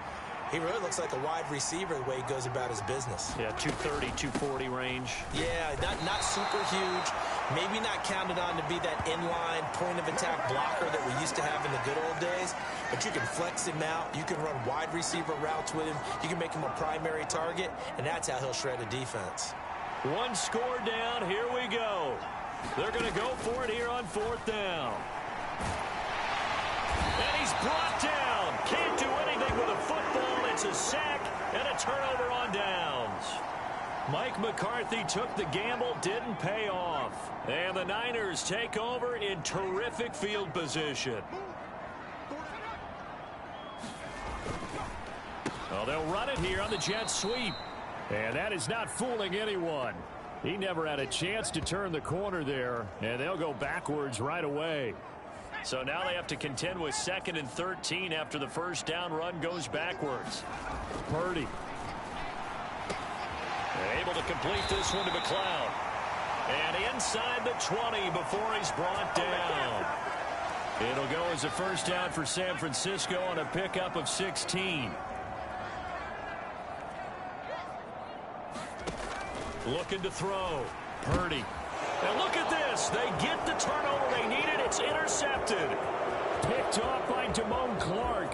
he really looks like a wide receiver the way he goes about his business. Yeah, 230, 240 range. Yeah, not super huge. Maybe not counted on to be that inline point-of-attack blocker that we used to have in the good old days. But you can flex him out. You can run wide receiver routes with him. You can make him a primary target, and that's how he'll shred a defense. One score down. Here we go. They're going to go for it here on fourth down. And he's brought down. Can't do anything with a football. It's a sack and a turnover on downs. Mike McCarthy took the gamble, didn't pay off. And the Niners take over in terrific field position. Well, they'll run it here on the jet sweep. And that is not fooling anyone. He never had a chance to turn the corner there, and they'll go backwards right away. So now they have to contend with 2nd and 13 after the first down run goes backwards. Purdy. Able to complete this one to McLeod. And inside the 20 before he's brought down. It'll go as a first down for San Francisco on a pickup of 16. Looking to throw. Purdy. And look at this. They get the turnover they needed. It's intercepted. Picked off by Damone Clark.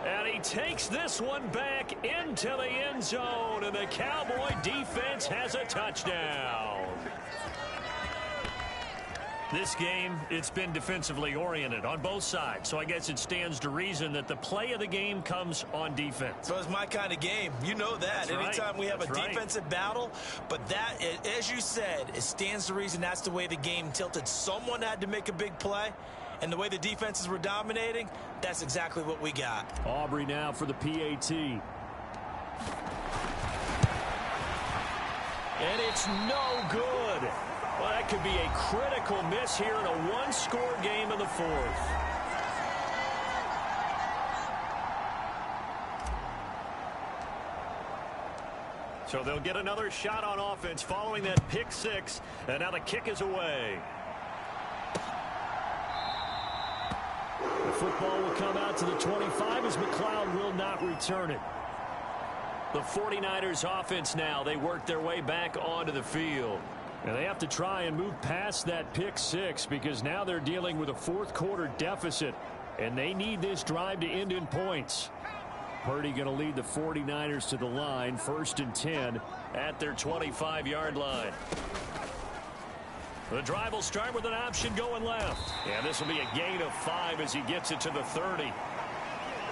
And he takes this one back into the end zone. And the Cowboy defense has a touchdown. This game, it's been defensively oriented on both sides. So I guess it stands to reason that the play of the game comes on defense. So it's my kind of game. You know that. That's Anytime right. we have That's a right. defensive battle. But that, as you said, it stands to reason that's the way the game tilted. Someone had to make a big play. And the way the defenses were dominating, that's exactly what we got. Aubrey now for the PAT. And it's no good. Well, that could be a critical miss here in a one-score game in the fourth. So they'll get another shot on offense following that pick six. And now the kick is away. The football will come out to the 25 as McLeod will not return it. The 49ers offense now, they work their way back onto the field. And they have to try and move past that pick six because now they're dealing with a fourth quarter deficit. And they need this drive to end in points. Purdy going to lead the 49ers to the line, 1st and 10 at their 25-yard line. The drive will start with an option going left. And this will be a gain of 5 as he gets it to the 30.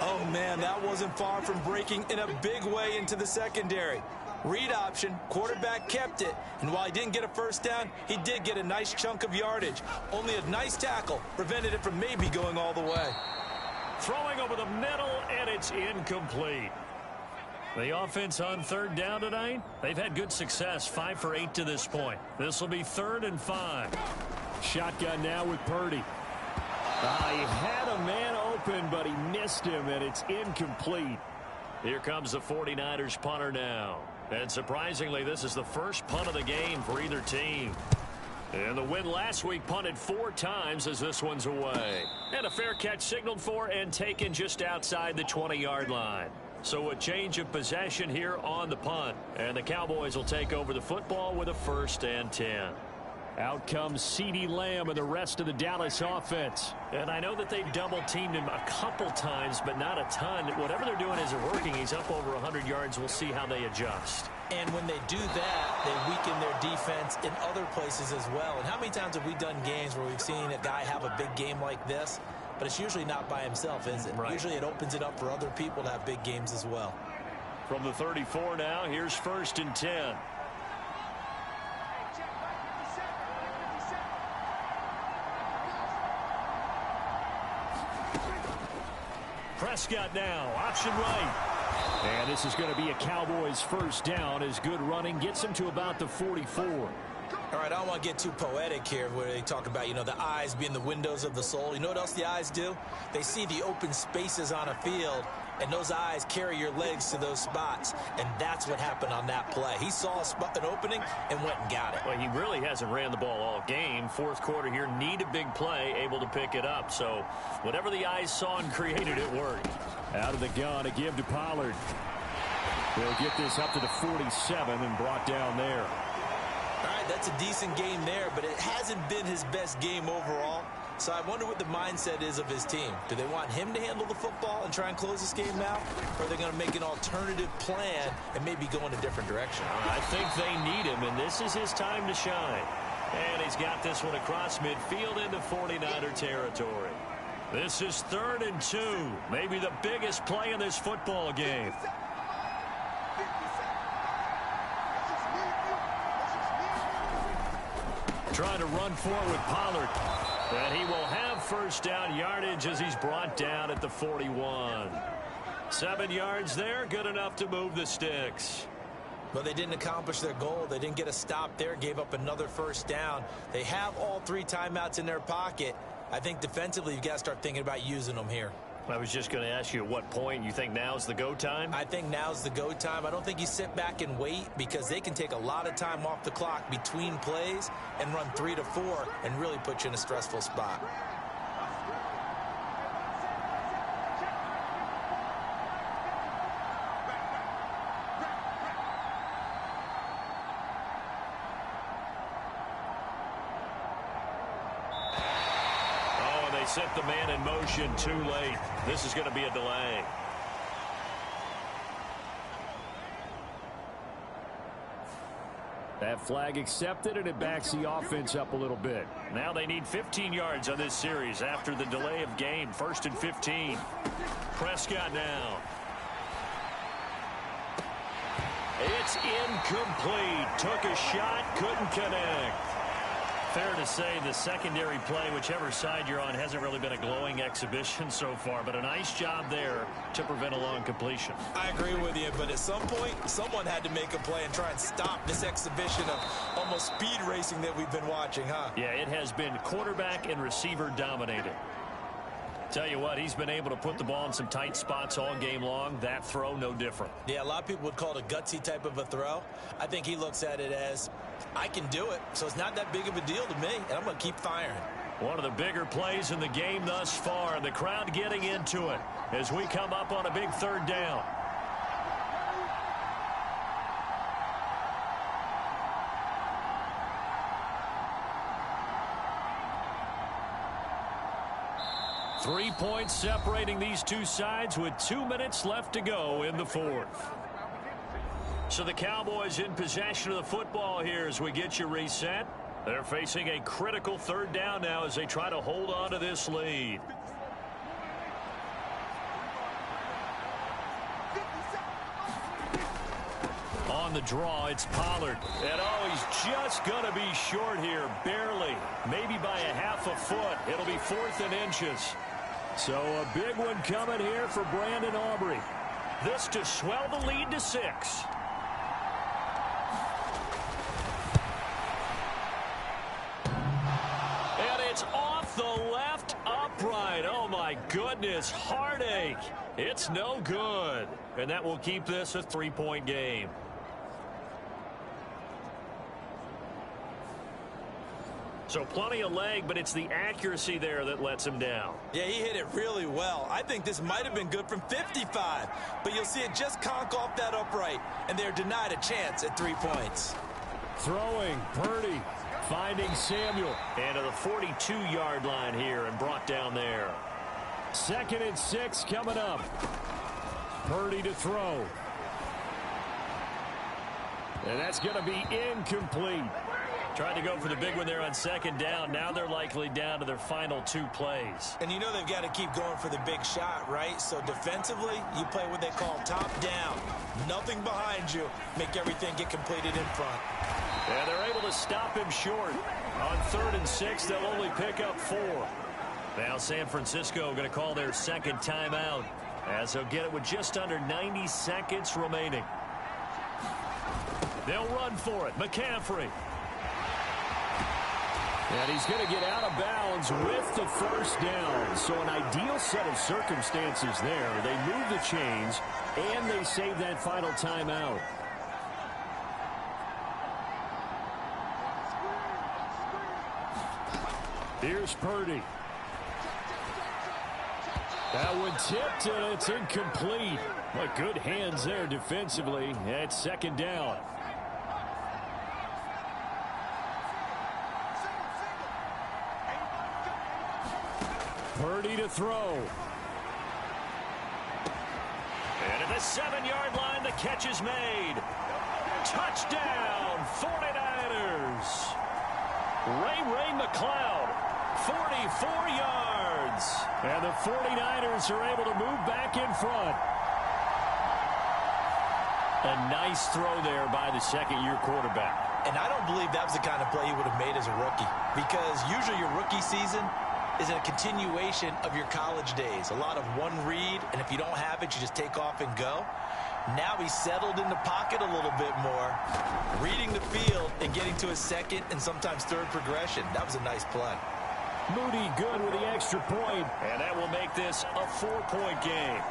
Oh, man, that wasn't far from breaking in a big way into the secondary. Read option, quarterback kept it, and while he didn't get a first down, he did get a nice chunk of yardage. Only a nice tackle prevented it from maybe going all the way. Throwing over the middle, and it's incomplete. The offense on 3rd down tonight, they've had good success, 5 for 8 to this point. This will be 3rd and 5. Shotgun now with Purdy. He had a man open, but he missed him, and it's incomplete. Here comes the 49ers punter now. And surprisingly, this is the first punt of the game for either team. And the win last week punted 4 times as this one's away. And a fair catch signaled for and taken just outside the 20-yard line. So a change of possession here on the punt. And the Cowboys will take over the football with a 1st and 10. Out comes CeeDee Lamb and the rest of the Dallas offense. And I know that they've double-teamed him a couple times, but not a ton. Whatever they're doing isn't working. He's up over 100 yards. We'll see how they adjust. And when they do that, they weaken their defense in other places as well. And how many times have we done games where we've seen a guy have a big game like this, but it's usually not by himself, is it? Right. Usually it opens it up for other people to have big games as well. From the 34 now, here's 1st and 10. Prescott now, option right. And this is going to be a Cowboys first down as good running gets him to about the 44. All right, I don't want to get too poetic here where they talk about, the eyes being the windows of the soul. You know what else the eyes do? They see the open spaces on a field, and those eyes carry your legs to those spots, and that's what happened on that play. He saw an opening and went and got it. Well, he really hasn't ran the ball all game. Fourth quarter here, need a big play, able to pick it up. So whatever the eyes saw and created, it worked. Out of the gun, a give to Pollard. They'll get this up to the 47 and brought down there. All right, that's a decent game there, but it hasn't been his best game overall. So I wonder what the mindset is of his team. Do they want him to handle the football and try and close this game out? Or are they going to make an alternative plan and maybe go in a different direction? I think they need him, and this is his time to shine. And he's got this one across midfield into 49er territory. This is 3rd and 2. Maybe the biggest play in this football game. Trying to run forward with Pollard. And he will have first down yardage as he's brought down at the 41. 7 yards there, good enough to move the sticks. But they didn't accomplish their goal. They didn't get a stop there, gave up another first down. They have all 3 timeouts in their pocket. I think defensively you've got to start thinking about using them here. I was just going to ask you at what point you think now's the go time? I think now's the go time. I don't think you sit back and wait because they can take a lot of time off the clock between plays and run 3 to 4 and really put you in a stressful spot. Set the man in motion too late. This is going to be a delay. That flag accepted, and it backs the offense up a little bit. Now they need 15 yards on this series after the delay of game. 1st and 15. Prescott now. It's incomplete. Took a shot, couldn't connect. Fair to say the secondary play, whichever side you're on, hasn't really been a glowing exhibition so far, but a nice job there to prevent a long completion. I agree with you, but at some point, someone had to make a play and try and stop this exhibition of almost speed racing that we've been watching, huh? Yeah, it has been quarterback and receiver dominated. Tell you what, he's been able to put the ball in some tight spots all game long. That throw, no different. Yeah, a lot of people would call it a gutsy type of a throw. I think he looks at it as, I can do it, so it's not that big of a deal to me, and I'm going to keep firing. One of the bigger plays in the game thus far, and the crowd getting into it as we come up on a big 3rd down. Three points separating these two sides with 2 minutes left to go in the 4th. So the Cowboys in possession of the football here as we get you reset. They're facing a critical 3rd down now as they try to hold on to this lead. On the draw, it's Pollard. And he's just going to be short here, barely. Maybe by a half a foot. It'll be 4th and inches. So a big one coming here for Brandon Aubrey. This to swell the lead to 6. And it's off the left upright. Oh, my goodness. Heartache. It's no good. And that will keep this a 3-point game. So plenty of leg, but it's the accuracy there that lets him down. Yeah, he hit it really well. I think this might have been good from 55, but you'll see it just conk off that upright, and they're denied a chance at 3 points. Throwing, Purdy, finding Samuel. And to the 42-yard line here and brought down there. 2nd and 6 coming up. Purdy to throw. And that's going to be incomplete. Trying to go for the big one there on second down. Now they're likely down to their final 2 plays. And you know they've got to keep going for the big shot, right? So defensively, you play what they call top down. Nothing behind you. Make everything get completed in front. And they're able to stop him short. On 3rd and 6, they'll only pick up 4. Now San Francisco going to call their second timeout, as they'll get it with just under 90 seconds remaining. They'll run for it. McCaffrey. And he's going to get out of bounds with the first down. So an ideal set of circumstances there. They move the chains, and they save that final timeout. Here's Purdy. That one tipped, and it's incomplete. But good hands there defensively at second down. Purdy to throw. And at the 7-yard line, the catch is made. Touchdown, 49ers. Ray McLeod, 44 yards. And the 49ers are able to move back in front. A nice throw there by the second-year quarterback. And I don't believe that was the kind of play he would have made as a rookie, because usually your rookie season is a continuation of your college days. A lot of one read, and if you don't have it, you just take off and go. Now he's settled in the pocket a little bit more, reading the field and getting to his second and sometimes third progression. That was a nice play. Moody good with the extra point, and that will make this a 4-point game.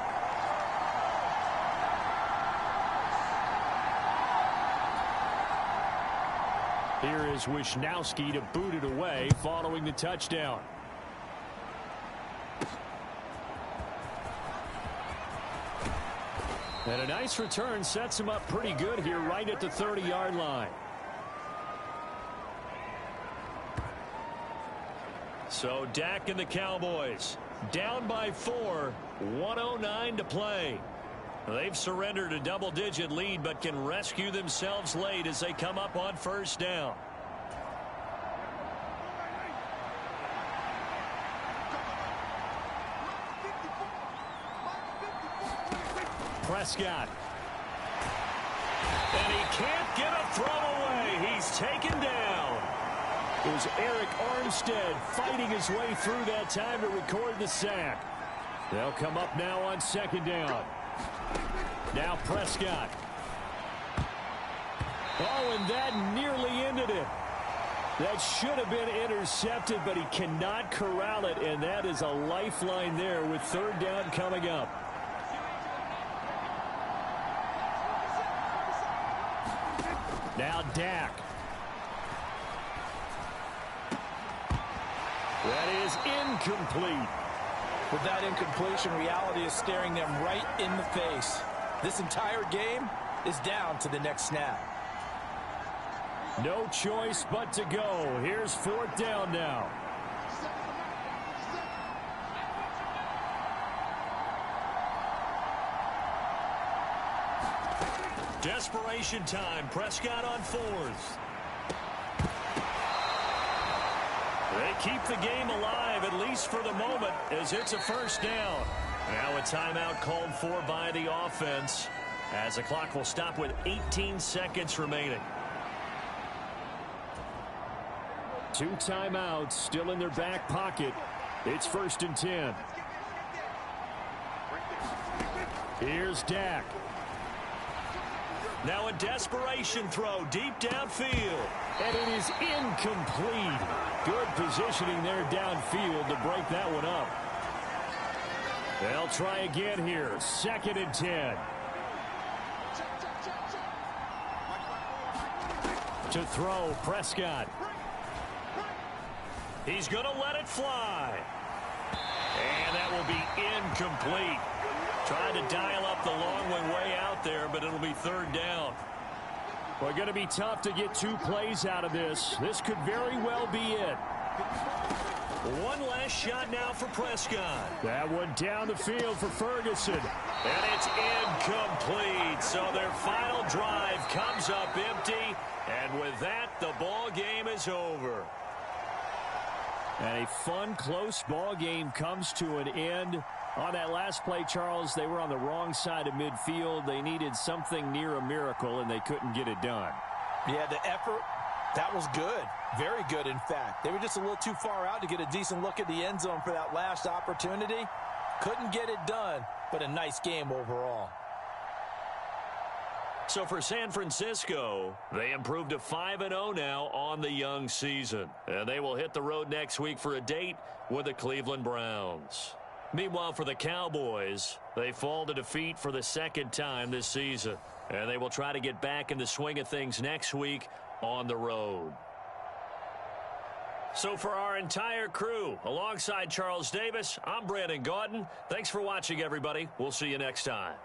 Here is Wisnowski to boot it away following the touchdown. And a nice return sets him up pretty good here right at the 30-yard line. So Dak and the Cowboys down by 4, 1:09 to play. They've surrendered a double-digit lead but can rescue themselves late as they come up on first down. Prescott. And he can't get a throw away. He's taken down. It was Eric Armstead fighting his way through that time to record the sack. They'll come up now on second down. Now Prescott. Oh, and that nearly ended it. That should have been intercepted, but he cannot corral it, and that is a lifeline there with third down coming up. Now Dak. That is incomplete. With that incompletion, reality is staring them right in the face. This entire game is down to the next snap. No choice but to go. Here's fourth down now. Desperation time. Prescott on fourth. They keep the game alive, at least for the moment, as it's a first down. Now a timeout called for by the offense, as the clock will stop with 18 seconds remaining. 2 timeouts still in their back pocket. It's 1st and 10. Here's Dak. Now a desperation throw deep downfield. And it is incomplete. Good positioning there downfield to break that one up. They'll try again here. 2nd and 10. To throw, Prescott. He's going to let it fly. And that will be incomplete. Trying to dial up the long one way out there, but it'll be third down. Well, going to be tough to get 2 plays out of this. This could very well be it. One last shot now for Prescott. That one down the field for Ferguson. And it's incomplete. So their final drive comes up empty. And with that, the ball game is over. And a fun, close ball game comes to an end. On that last play, Charles, they were on the wrong side of midfield. They needed something near a miracle, and they couldn't get it done. Yeah, the effort, that was good. Very good, in fact. They were just a little too far out to get a decent look at the end zone for that last opportunity. Couldn't get it done, but a nice game overall. So for San Francisco, they improved to 5-0 now on the young season. And they will hit the road next week for a date with the Cleveland Browns. Meanwhile, for the Cowboys, they fall to defeat for the second time this season. And they will try to get back in the swing of things next week on the road. So for our entire crew, alongside Charles Davis, I'm Brandon Gaudin. Thanks for watching, everybody. We'll see you next time.